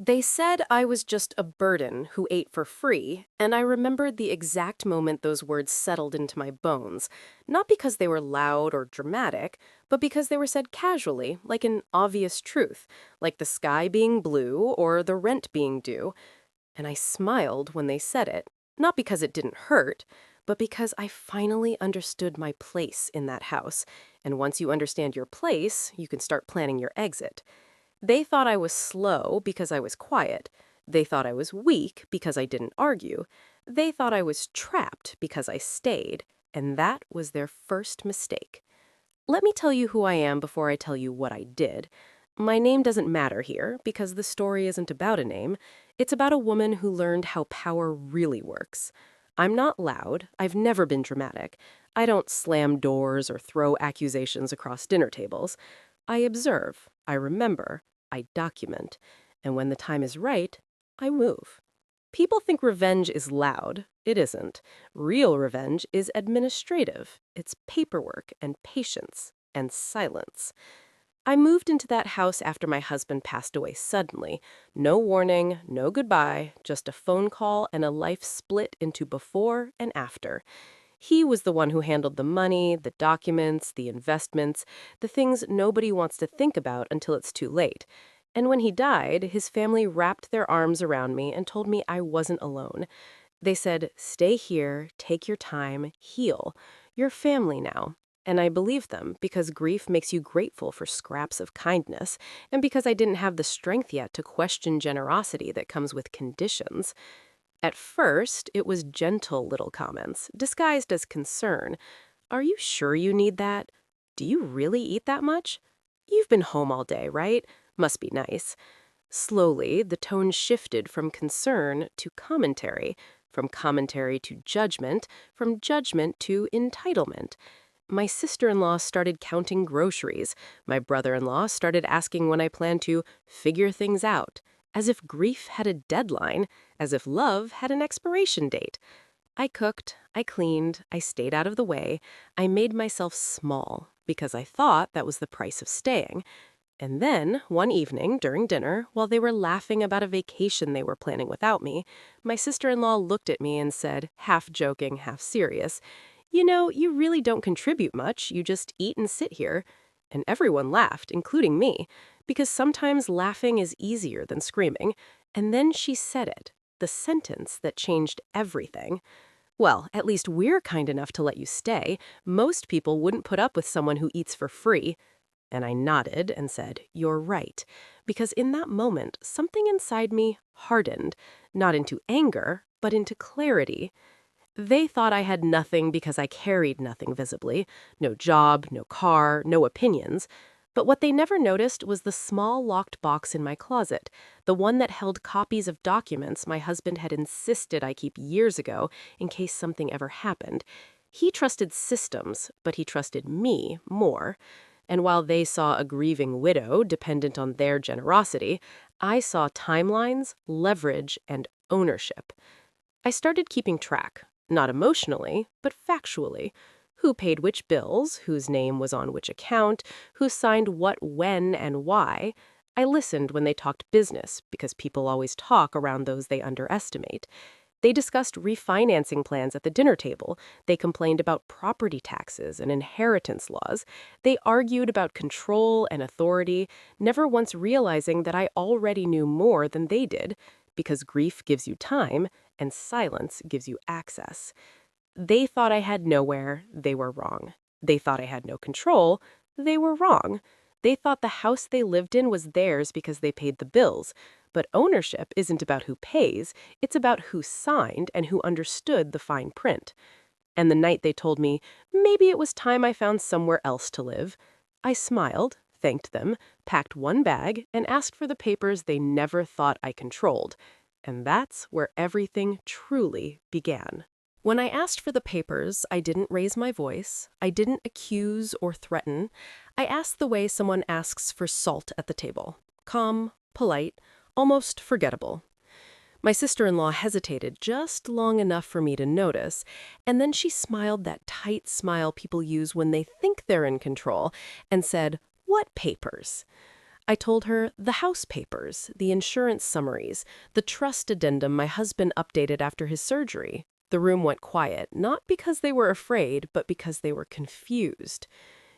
They said I was just a burden who ate for free, and I remembered the exact moment those words settled into my bones, not because they were loud or dramatic, but because they were said casually, like an obvious truth, like the sky being blue or the rent being due. And I smiled when they said it, not because it didn't hurt, but because I finally understood my place in that house. And once you understand your place, you can start planning your exit. They thought I was slow because I was quiet. They thought I was weak because I didn't argue. They thought I was trapped because I stayed. And that was their first mistake. Let me tell you who I am before I tell you what I did. My name doesn't matter here because the story isn't about a name. It's about a woman who learned how power really works. I'm not loud. I've never been dramatic. I don't slam doors or throw accusations across dinner tables. I observe. I remember. I document. And when the time is right, I move. People think revenge is loud. It isn't. Real revenge is administrative. It's paperwork and patience and silence. I moved into that house after my husband passed away suddenly. No warning, no goodbye, just a phone call and a life split into before and after. He was the one who handled the money, the documents, the investments, the things nobody wants to think about until it's too late. And when he died, his family wrapped their arms around me and told me I wasn't alone. They said, "Stay here, take your time, heal. You're family now." And I believed them because grief makes you grateful for scraps of kindness, and because I didn't have the strength yet to question generosity that comes with conditions. At first, it was gentle little comments, disguised as concern. "Are you sure you need that? Do you really eat that much? You've been home all day, right? Must be nice." Slowly, the tone shifted from concern to commentary, from commentary to judgment, from judgment to entitlement. My sister-in-law started counting groceries. My brother-in-law started asking when I planned to figure things out, as if grief had a deadline, as if love had an expiration date. I cooked, I cleaned, I stayed out of the way. I made myself small because I thought that was the price of staying. And then, one evening, during dinner, while they were laughing about a vacation they were planning without me, my sister-in-law looked at me and said, half joking, half serious, "You know, you really don't contribute much, you just eat and sit here." And everyone laughed, including me, because sometimes laughing is easier than screaming. And then she said it, the sentence that changed everything. "Well, at least we're kind enough to let you stay. Most people wouldn't put up with someone who eats for free." And I nodded and said, "You're right." Because in that moment, something inside me hardened, not into anger, but into clarity. They thought I had nothing because I carried nothing visibly. No job, no car, no opinions. But what they never noticed was the small locked box in my closet, the one that held copies of documents my husband had insisted I keep years ago in case something ever happened. He trusted systems, but he trusted me more. And while they saw a grieving widow dependent on their generosity, I saw timelines, leverage, and ownership. I started keeping track, not emotionally, but factually. Who paid which bills, whose name was on which account, who signed what when and why. I listened when they talked business, because people always talk around those they underestimate. They discussed refinancing plans at the dinner table. They complained about property taxes and inheritance laws. They argued about control and authority, never once realizing that I already knew more than they did, because grief gives you time and silence gives you access. They thought I had nowhere. They were wrong. They thought I had no control. They were wrong. They thought the house they lived in was theirs because they paid the bills. But ownership isn't about who pays, it's about who signed and who understood the fine print. And the night they told me, maybe it was time I found somewhere else to live, I smiled, thanked them, packed one bag, and asked for the papers they never thought I controlled. And that's where everything truly began. When I asked for the papers, I didn't raise my voice. I didn't accuse or threaten. I asked the way someone asks for salt at the table. Calm, polite, almost forgettable. My sister-in-law hesitated just long enough for me to notice, and then she smiled that tight smile people use when they think they're in control, and said, "What papers?" I told her the house papers, the insurance summaries, the trust addendum my husband updated after his surgery. The room went quiet, not because they were afraid, but because they were confused.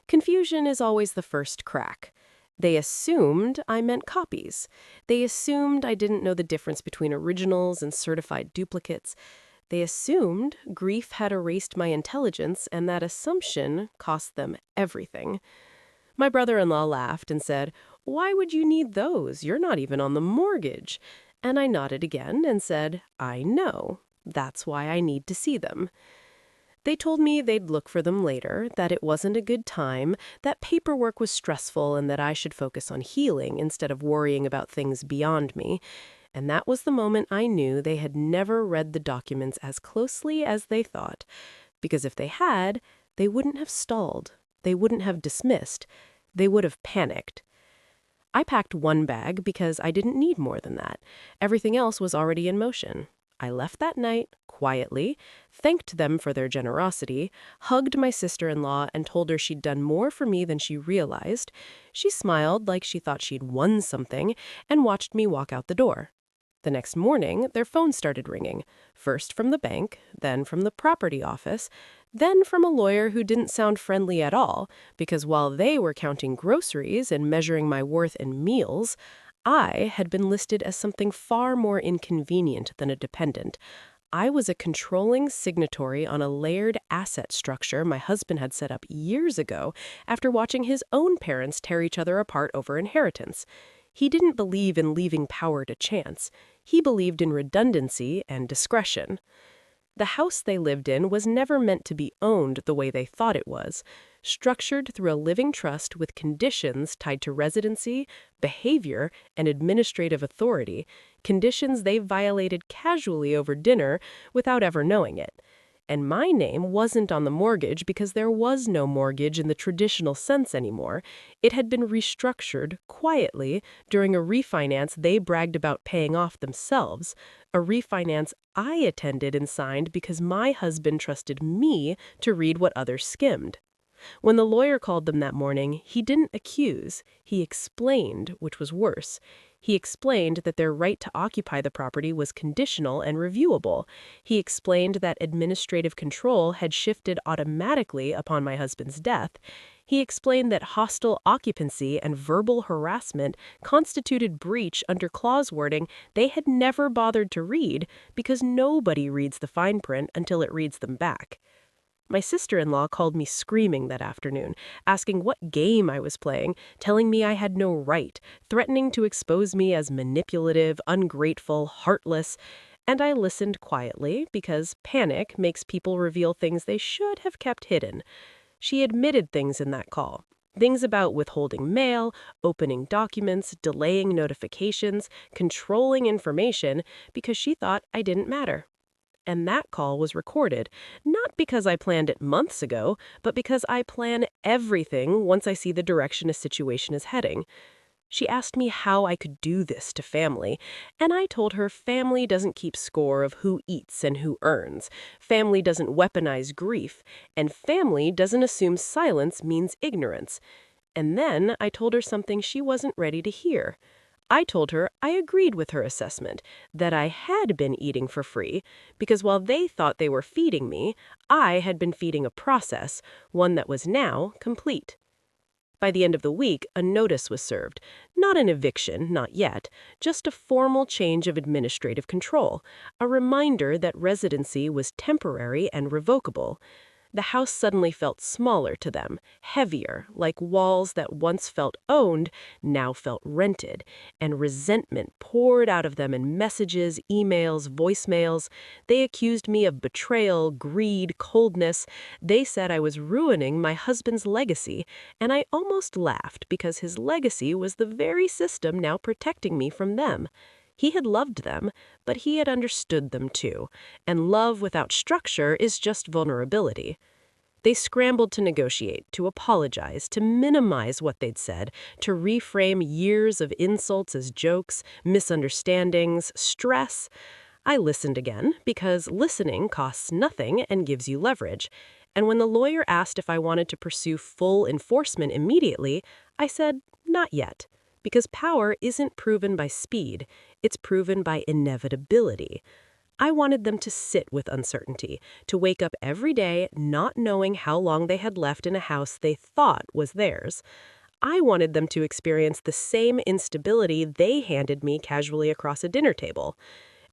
Confusion is always the first crack. They assumed I meant copies. They assumed I didn't know the difference between originals and certified duplicates. They assumed grief had erased my intelligence, and that assumption cost them everything. My brother-in-law laughed and said, "Why would you need those? You're not even on the mortgage." And I nodded again and said, "I know. That's why I need to see them." They told me they'd look for them later, that it wasn't a good time, that paperwork was stressful, and that I should focus on healing instead of worrying about things beyond me. And that was the moment I knew they had never read the documents as closely as they thought. Because if they had, they wouldn't have stalled. They wouldn't have dismissed. They would have panicked. I packed one bag because I didn't need more than that. Everything else was already in motion. I left that night, quietly, thanked them for their generosity, hugged my sister-in-law and told her she'd done more for me than she realized. She smiled like she thought she'd won something and watched me walk out the door. The next morning, their phone started ringing, first from the bank, then from the property office, then from a lawyer who didn't sound friendly at all, because while they were counting groceries and measuring my worth in meals, I had been listed as something far more inconvenient than a dependent. I was a controlling signatory on a layered asset structure my husband had set up years ago after watching his own parents tear each other apart over inheritance. He didn't believe in leaving power to chance. He believed in redundancy and discretion. The house they lived in was never meant to be owned the way they thought it was, structured through a living trust with conditions tied to residency, behavior, and administrative authority, conditions they violated casually over dinner without ever knowing it. And my name wasn't on the mortgage because there was no mortgage in the traditional sense anymore. It had been restructured quietly during a refinance they bragged about paying off themselves, a refinance I attended and signed because my husband trusted me to read what others skimmed. When the lawyer called them that morning, he didn't accuse, he explained, which was worse. He explained that their right to occupy the property was conditional and reviewable. He explained that administrative control had shifted automatically upon my husband's death. He explained that hostile occupancy and verbal harassment constituted breach under clause wording they had never bothered to read because nobody reads the fine print until it reads them back. My sister-in-law called me screaming that afternoon, asking what game I was playing, telling me I had no right, threatening to expose me as manipulative, ungrateful, heartless, and I listened quietly because panic makes people reveal things they should have kept hidden. She admitted things in that call. Things about withholding mail, opening documents, delaying notifications, controlling information because she thought I didn't matter. And that call was recorded, not because I planned it months ago, but because I plan everything once I see the direction a situation is heading. She asked me how I could do this to family, and I told her family doesn't keep score of who eats and who earns, family doesn't weaponize grief, and family doesn't assume silence means ignorance. And then I told her something she wasn't ready to hear. I told her I agreed with her assessment, that I had been eating for free, because while they thought they were feeding me, I had been feeding a process, one that was now complete. By the end of the week, a notice was served. Not an eviction, not yet, just a formal change of administrative control, a reminder that residency was temporary and revocable. The house suddenly felt smaller to them, heavier, like walls that once felt owned, now felt rented, and resentment poured out of them in messages, emails, voicemails. They accused me of betrayal, greed, coldness. They said I was ruining my husband's legacy, and I almost laughed because his legacy was the very system now protecting me from them. He had loved them, but he had understood them too, and love without structure is just vulnerability. They scrambled to negotiate, to apologize, to minimize what they'd said, to reframe years of insults as jokes, misunderstandings, stress. I listened again, because listening costs nothing and gives you leverage. And when the lawyer asked if I wanted to pursue full enforcement immediately, I said, not yet. because power isn't proven by speed, it's proven by inevitability. I wanted them to sit with uncertainty, to wake up every day not knowing how long they had left in a house they thought was theirs. I wanted them to experience the same instability they handed me casually across a dinner table.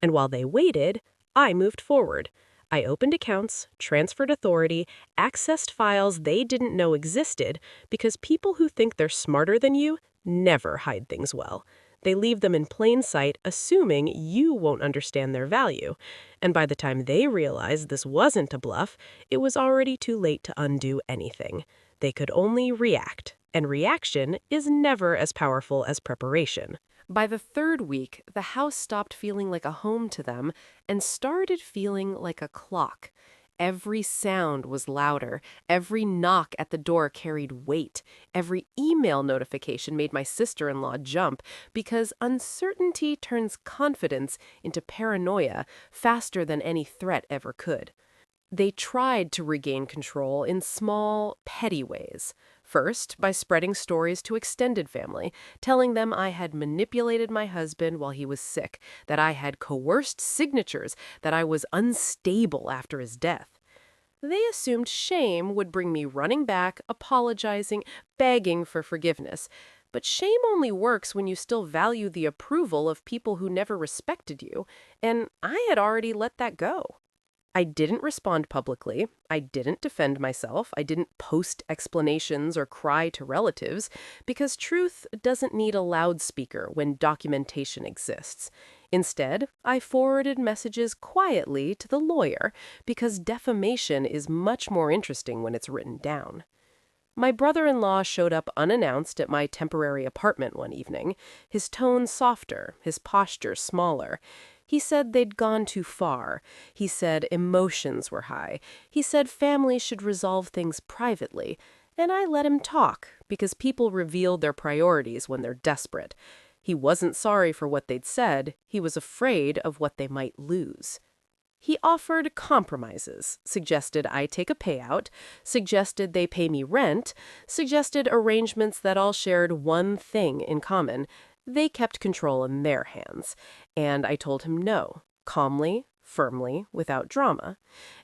And while they waited, I moved forward. I opened accounts, transferred authority, accessed files they didn't know existed, because people who think they're smarter than you never hide things well. They leave them in plain sight, assuming you won't understand their value. And by the time they realized this wasn't a bluff, it was already too late to undo anything. They could only react, and reaction is never as powerful as preparation. By the third week, the house stopped feeling like a home to them and started feeling like a clock. Every sound was louder. Every knock at the door carried weight. Every email notification made my sister-in-law jump because uncertainty turns confidence into paranoia faster than any threat ever could. They tried to regain control in small, petty ways. First, by spreading stories to extended family, telling them I had manipulated my husband while he was sick, that I had coerced signatures, that I was unstable after his death. They assumed shame would bring me running back, apologizing, begging for forgiveness. But shame only works when you still value the approval of people who never respected you, and I had already let that go. I didn't respond publicly. I didn't defend myself. I didn't post explanations or cry to relatives, because truth doesn't need a loudspeaker when documentation exists. Instead, I forwarded messages quietly to the lawyer, because defamation is much more interesting when it's written down. My brother-in-law showed up unannounced at my temporary apartment one evening, his tone softer, his posture smaller. He said they'd gone too far. He said emotions were high. He said families should resolve things privately. And I let him talk, because people reveal their priorities when they're desperate. He wasn't sorry for what they'd said. He was afraid of what they might lose. He offered compromises, suggested I take a payout, suggested they pay me rent, suggested arrangements that all shared one thing in common. They kept control in their hands, and I told him no, calmly, firmly, without drama.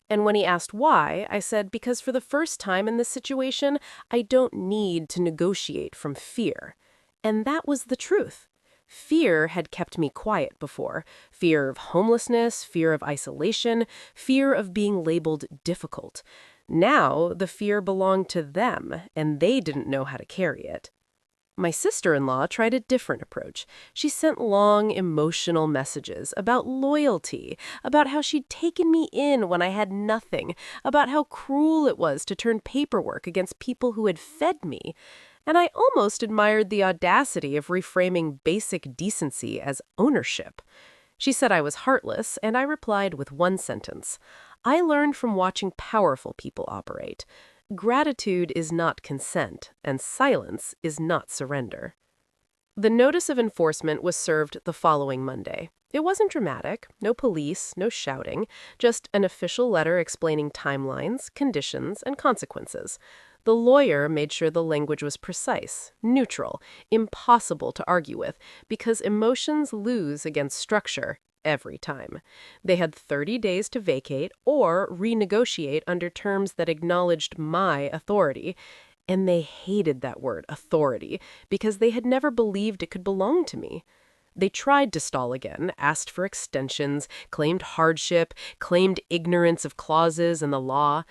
And when he asked why, I said because for the first time in this situation, I don't need to negotiate from fear. And that was the truth. Fear had kept me quiet before. Fear of homelessness, fear of isolation, fear of being labeled difficult. Now, the fear belonged to them, and they didn't know how to carry it. My sister-in-law tried a different approach. She sent long, emotional messages about loyalty, about how she'd taken me in when I had nothing, about how cruel it was to turn paperwork against people who had fed me. And I almost admired the audacity of reframing basic decency as ownership. She said I was heartless, and I replied with one sentence. I learned from watching powerful people operate. Gratitude is not consent, and silence is not surrender. The notice of enforcement was served the following Monday. It wasn't dramatic, no police, no shouting, just an official letter explaining timelines, conditions, and consequences. The lawyer made sure the language was precise, neutral, impossible to argue with, because emotions lose against structure every time. They had 30 days to vacate or renegotiate under terms that acknowledged my authority. And they hated that word, authority, because they had never believed it could belong to me. They tried to stall again, asked for extensions, claimed hardship, claimed ignorance of clauses in the law.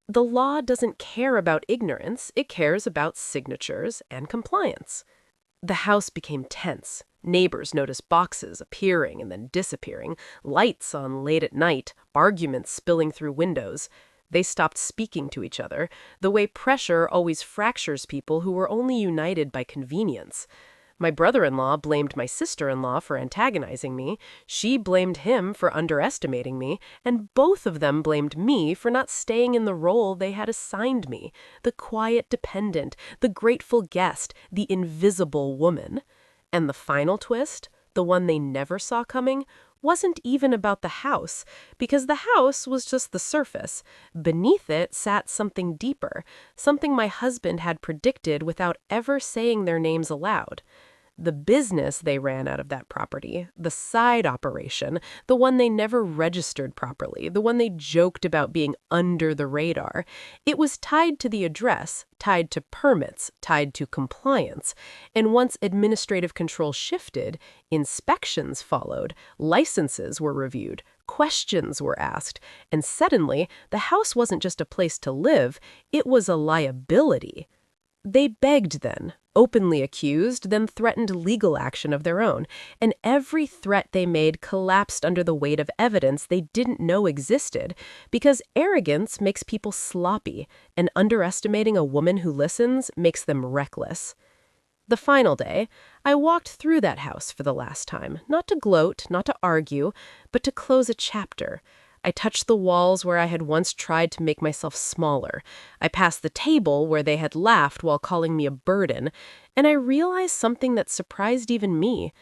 The law doesn't care about ignorance, it cares about signatures and compliance. The house became tense. Neighbors noticed boxes appearing and then disappearing, lights on late at night, arguments spilling through windows. They stopped speaking to each other, the way pressure always fractures people who were only united by convenience. My brother-in-law blamed my sister-in-law for antagonizing me, she blamed him for underestimating me, and both of them blamed me for not staying in the role they had assigned me, the quiet dependent, the grateful guest, the invisible woman. And the final twist, the one they never saw coming, wasn't even about the house, because the house was just the surface. Beneath it sat something deeper, something my husband had predicted without ever saying their names aloud. The business they ran out of that property, the side operation, the one they never registered properly, the one they joked about being under the radar, it was tied to the address, tied to permits, tied to compliance. And once administrative control shifted, inspections followed, licenses were reviewed, questions were asked, and suddenly the house wasn't just a place to live, it was a liability. They begged then, openly accused, then threatened legal action of their own, and every threat they made collapsed under the weight of evidence they didn't know existed, because arrogance makes people sloppy, and underestimating a woman who listens makes them reckless. The final day, I walked through that house for the last time, not to gloat, not to argue, but to close a chapter. I touched the walls where I had once tried to make myself smaller. I passed the table where they had laughed while calling me a burden, and I realized something that surprised even me.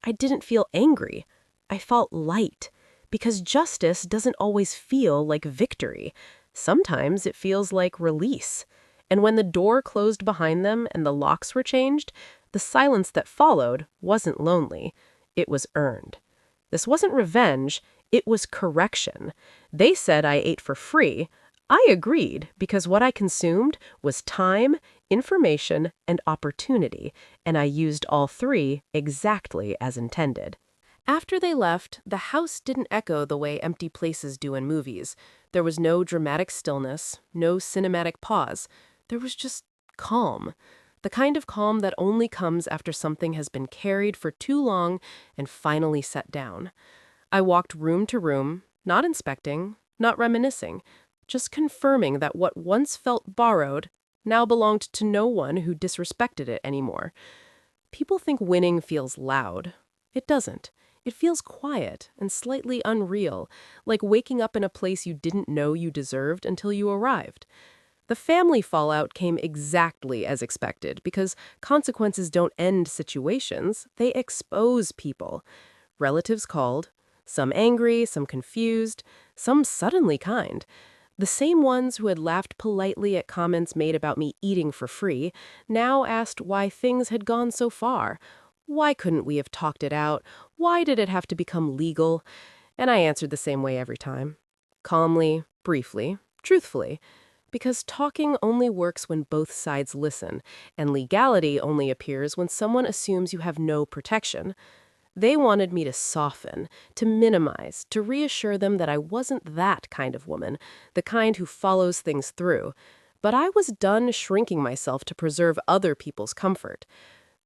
I didn't feel angry. I felt light, because justice doesn't always feel like victory. Sometimes it feels like release. And when the door closed behind them and the locks were changed, the silence that followed wasn't lonely. It was earned. This wasn't revenge, it was correction. They said I ate for free. I agreed because what I consumed was time, information, and opportunity, and I used all three exactly as intended. After they left, the house didn't echo the way empty places do in movies. There was no dramatic stillness, no cinematic pause. There was just calm. The kind of calm that only comes after something has been carried for too long and finally set down. I walked room to room, not inspecting, not reminiscing, just confirming that what once felt borrowed now belonged to no one who disrespected it anymore. People think winning feels loud. It doesn't. It feels quiet and slightly unreal, like waking up in a place you didn't know you deserved until you arrived. The family fallout came exactly as expected because consequences don't end situations, they expose people. Relatives called, some angry, some confused, some suddenly kind. The same ones who had laughed politely at comments made about me eating for free now asked why things had gone so far. Why couldn't we have talked it out? Why did it have to become legal? And I answered the same way every time. Calmly, briefly, truthfully. Because talking only works when both sides listen, and legality only appears when someone assumes you have no protection. They wanted me to soften, to minimize, to reassure them that I wasn't that kind of woman, the kind who follows things through. But I was done shrinking myself to preserve other people's comfort.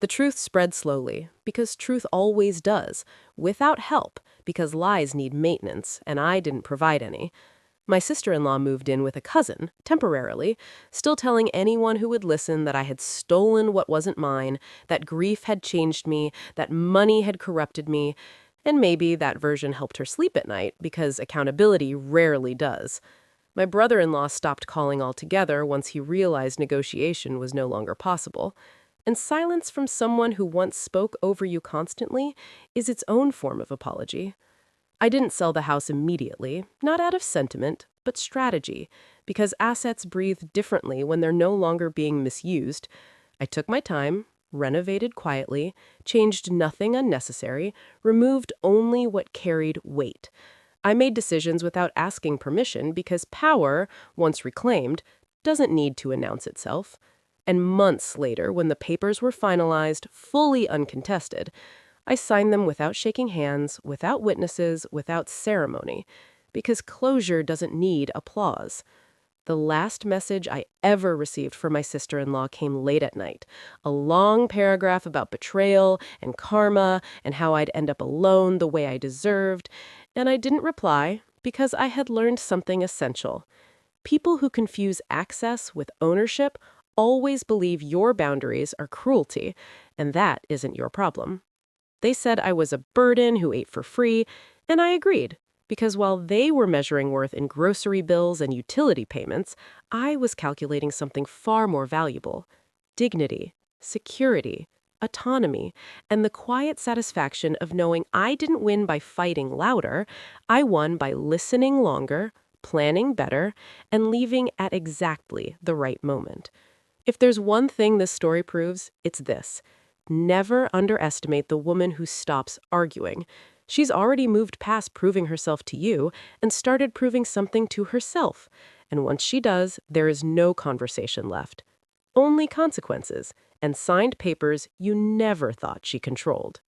The truth spread slowly, because truth always does, without help, because lies need maintenance, and I didn't provide any. My sister-in-law moved in with a cousin, temporarily, still telling anyone who would listen that I had stolen what wasn't mine, that grief had changed me, that money had corrupted me, and maybe that version helped her sleep at night, because accountability rarely does. My brother-in-law stopped calling altogether once he realized negotiation was no longer possible. And silence from someone who once spoke over you constantly is its own form of apology. I didn't sell the house immediately, not out of sentiment, but strategy, because assets breathe differently when they're no longer being misused. I took my time, renovated quietly, changed nothing unnecessary, removed only what carried weight. I made decisions without asking permission because power, once reclaimed, doesn't need to announce itself. And months later, when the papers were finalized, fully uncontested, I signed them without shaking hands, without witnesses, without ceremony, because closure doesn't need applause. The last message I ever received from my sister-in-law came late at night, a long paragraph about betrayal and karma and how I'd end up alone the way I deserved, and I didn't reply because I had learned something essential. People who confuse access with ownership always believe your boundaries are cruelty, and that isn't your problem. They said I was a burden who ate for free, and I agreed, because while they were measuring worth in grocery bills and utility payments, I was calculating something far more valuable: dignity, security, autonomy, and the quiet satisfaction of knowing I didn't win by fighting louder, I won by listening longer, planning better, and leaving at exactly the right moment. If there's one thing this story proves, it's this: never underestimate the woman who stops arguing. She's already moved past proving herself to you and started proving something to herself. And once she does, there is no conversation left. Only consequences and signed papers you never thought she controlled.